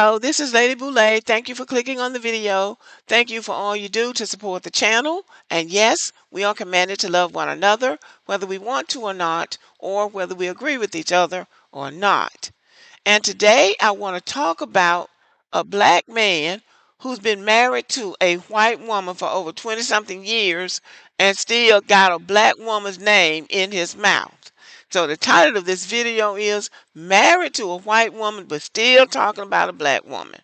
Hello, this is Lady Boulay. Thank you for clicking on the video. Thank you for all you do to support the channel. And yes, we are commanded to love one another, whether we want to or not, or whether we agree with each other or not. And today I want to talk about a black man who's been married to a white woman for over 20 something years and still got a black woman's name in his mouth. So the title of this video is Married to a White Woman but Still Talking About a Black Woman.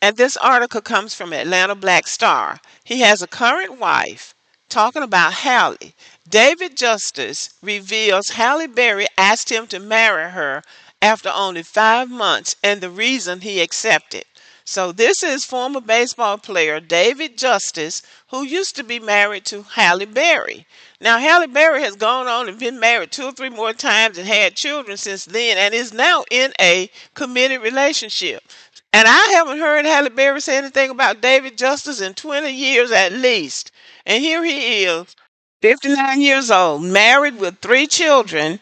And this article comes from Atlanta Black Star. He has a current wife talking about Halle. David Justice reveals Halle Berry asked him to marry her after only 5 months and the reason he accepted. So this is former baseball player David Justice, who used to be married to Halle Berry. Now Halle Berry has gone on and been married 2 or 3 more times and had children since then and is now in a committed relationship. And I haven't heard Halle Berry say anything about David Justice in 20 years at least. And here he is, 59 years old, married with 3 children,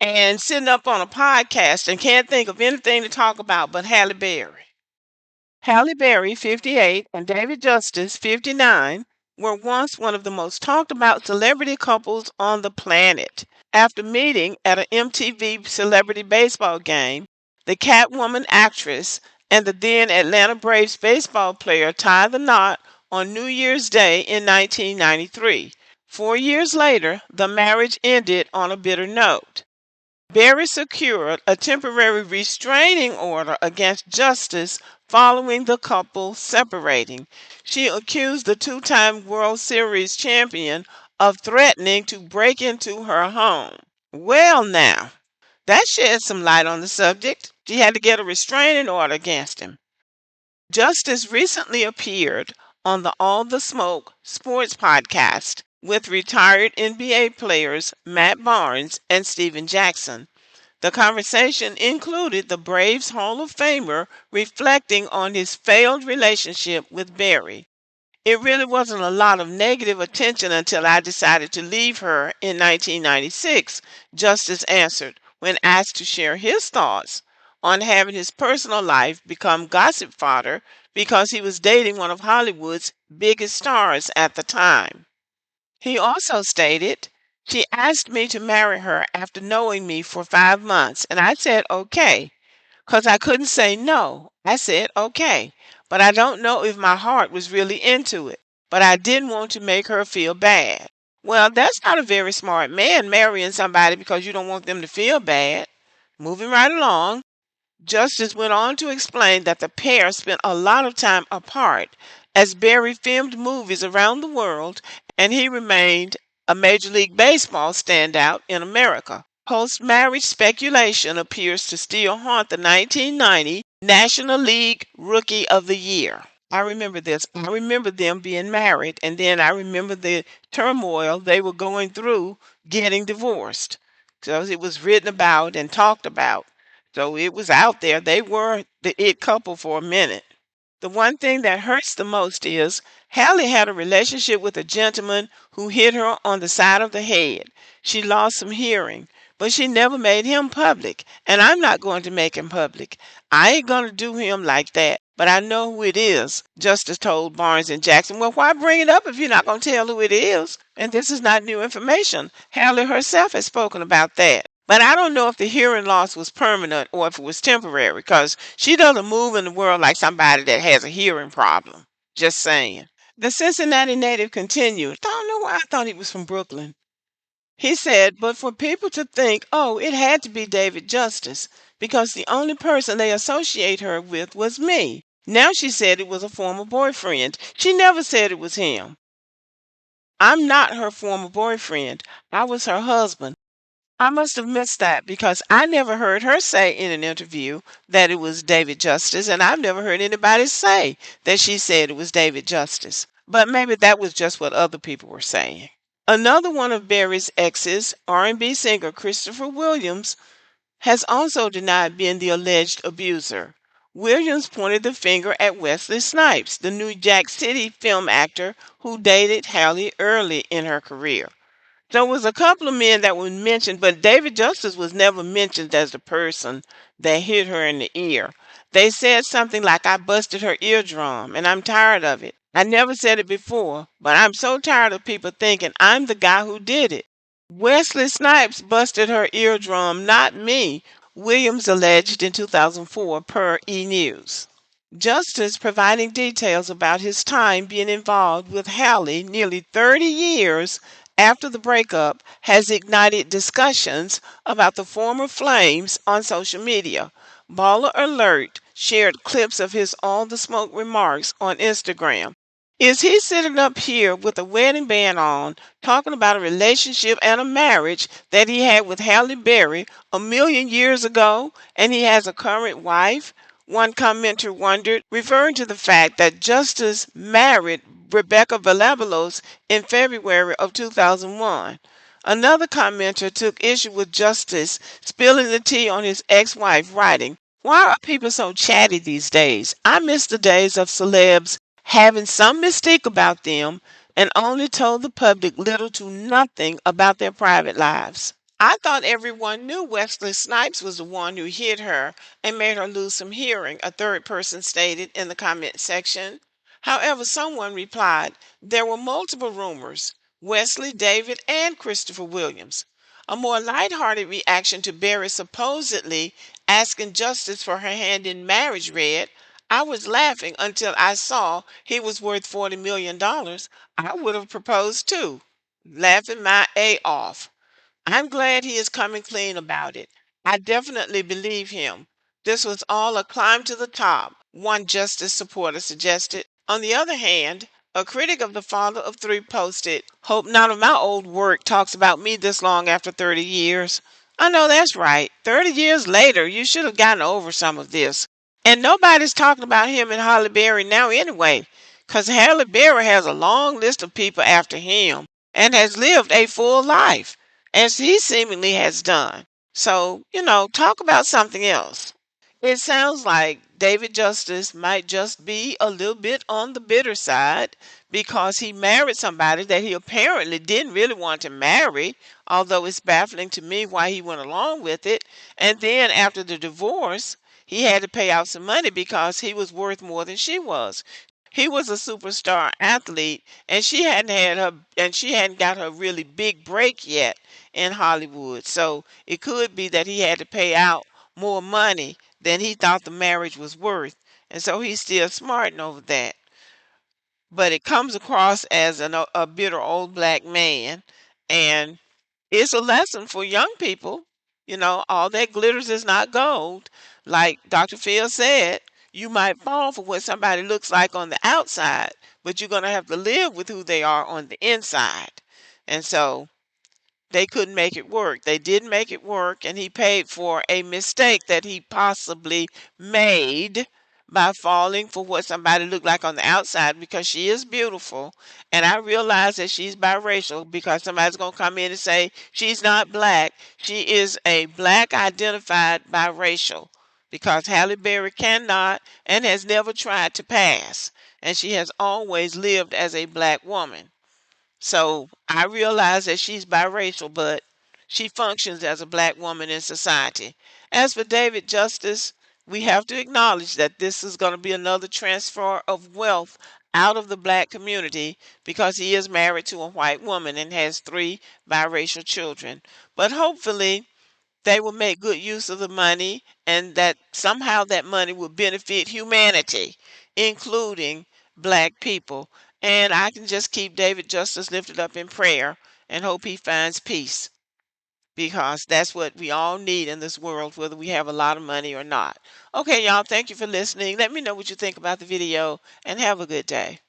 and sitting up on a podcast and can't think of anything to talk about but Halle Berry. Halle Berry, 58, and David Justice, 59, were once one of the most talked about celebrity couples on the planet. After meeting at an MTV celebrity baseball game, the Catwoman actress and the then Atlanta Braves baseball player tied the knot on New Year's Day in 1993. 4 years later, the marriage ended on a bitter note. Berry secured a temporary restraining order against Justice following the couple separating. She accused the two-time World Series champion of threatening to break into her home. Well, now, that sheds some light on the subject. She had to get a restraining order against him. Justice recently appeared on the All the Smoke sports podcast with retired NBA players Matt Barnes and Steven Jackson. The conversation included the Braves Hall of Famer reflecting on his failed relationship with Berry. It really wasn't a lot of negative attention until I decided to leave her in 1996, Justice answered when asked to share his thoughts on having his personal life become gossip fodder because he was dating one of Hollywood's biggest stars at the time. He also stated, "She asked me to marry her after knowing me for 5 months, and I said okay, 'cause I couldn't say no. I said okay, but I don't know if my heart was really into it, but I didn't want to make her feel bad." Well, that's not a very smart man marrying somebody because you don't want them to feel bad. Moving right along. Justice went on to explain that the pair spent a lot of time apart as Berry filmed movies around the world and he remained a Major League Baseball standout in America. Post-marriage speculation appears to still haunt the 1990 National League Rookie of the Year. I remember this. I remember them being married, and then I remember the turmoil they were going through getting divorced. Because it was written about and talked about. So it was out there. They were the it couple for a minute. The one thing that hurts the most is Halle had a relationship with a gentleman who hit her on the side of the head. She lost some hearing, but she never made him public, and I'm not going to make him public. I ain't going to do him like that, but I know who it is, Justice told Barnes and Jackson. Well, why bring it up if you're not going to tell who it is? And this is not new information. Halle herself has spoken about that. But I don't know if the hearing loss was permanent or if it was temporary because she doesn't move in the world like somebody that has a hearing problem. Just saying. The Cincinnati native continued. I don't know why I thought he was from Brooklyn. He said, but for people to think, oh, it had to be David Justice because the only person they associate her with was me. Now she said it was a former boyfriend. She never said it was him. I'm not her former boyfriend. I was her husband. I must have missed that because I never heard her say in an interview that it was David Justice, and I've never heard anybody say that she said it was David Justice. But maybe that was just what other people were saying. Another one of Berry's exes, R&B singer Christopher Williams, has also denied being the alleged abuser. Williams pointed the finger at Wesley Snipes, the New Jack City film actor who dated Halle early in her career. There was a couple of men that were mentioned, but David Justice was never mentioned as the person that hit her in the ear. They said something like I busted her eardrum, and I'm tired of it. I never said it before, but I'm so tired of people thinking I'm the guy who did it. Wesley Snipes busted her eardrum, not me, Williams alleged in 2004 per E! News. Justice providing details about his time being involved with Halle nearly 30 years after the breakup has ignited discussions about the former flames on social media. Baller Alert shared clips of his All the Smoke remarks on Instagram. Is he sitting up here with a wedding band on, talking about a relationship and a marriage that he had with Halle Berry a million years ago, and he has a current wife? One commenter wondered, referring to the fact that Justice married Rebecca Valabalos in February of 2001. Another commenter took issue with Justice spilling the tea on his ex-wife, writing, "Why are people so chatty these days? I miss the days of celebs having some mystique about them and only told the public little to nothing about their private lives." I thought everyone knew Wesley Snipes was the one who hit her and made her lose some hearing, a third person stated in the comment section. However, someone replied, there were multiple rumors, Wesley, David, and Christopher Williams. A more lighthearted reaction to Berry supposedly asking Justice for her hand in marriage read, I was laughing until I saw he was worth $40 million. I would have proposed too. Laughing my A off. I'm glad he is coming clean about it. I definitely believe him. This was all a climb to the top, one Justice supporter suggested. On the other hand, a critic of the father of three posted, hope none of my old work talks about me this long after 30 years. I know that's right. 30 years later, you should have gotten over some of this. And nobody's talking about him and Halle Berry now anyway, because Halle Berry has a long list of people after him and has lived a full life as he seemingly has done. So, talk about something else. It sounds like David Justice might just be a little bit on the bitter side because he married somebody that he apparently didn't really want to marry, although it's baffling to me why he went along with it. And then after the divorce, he had to pay out some money because he was worth more than she was. He was a superstar athlete and she hadn't got her really big break yet in Hollywood. So it could be that he had to pay out more money than he thought the marriage was worth. And so he's still smarting over that. But it comes across as a bitter old black man. And it's a lesson for young people. All that glitters is not gold. Like Dr. Phil said, you might fall for what somebody looks like on the outside, but you're going to have to live with who they are on the inside. And so they couldn't make it work. They didn't make it work, and he paid for a mistake that he possibly made by falling for what somebody looked like on the outside because she is beautiful. And I realize that she's biracial because somebody's going to come in and say she's not black. She is a black identified biracial because Halle Berry cannot and has never tried to pass. And she has always lived as a black woman. So I realize that she's biracial, but she functions as a black woman in society. As for David Justice, we have to acknowledge that this is going to be another transfer of wealth out of the black community because he is married to a white woman and has three biracial children. But hopefully, they will make good use of the money and that somehow that money will benefit humanity, including black people. And I can just keep David Justice lifted up in prayer and hope he finds peace because that's what we all need in this world, whether we have a lot of money or not. Okay, y'all, thank you for listening. Let me know what you think about the video and have a good day.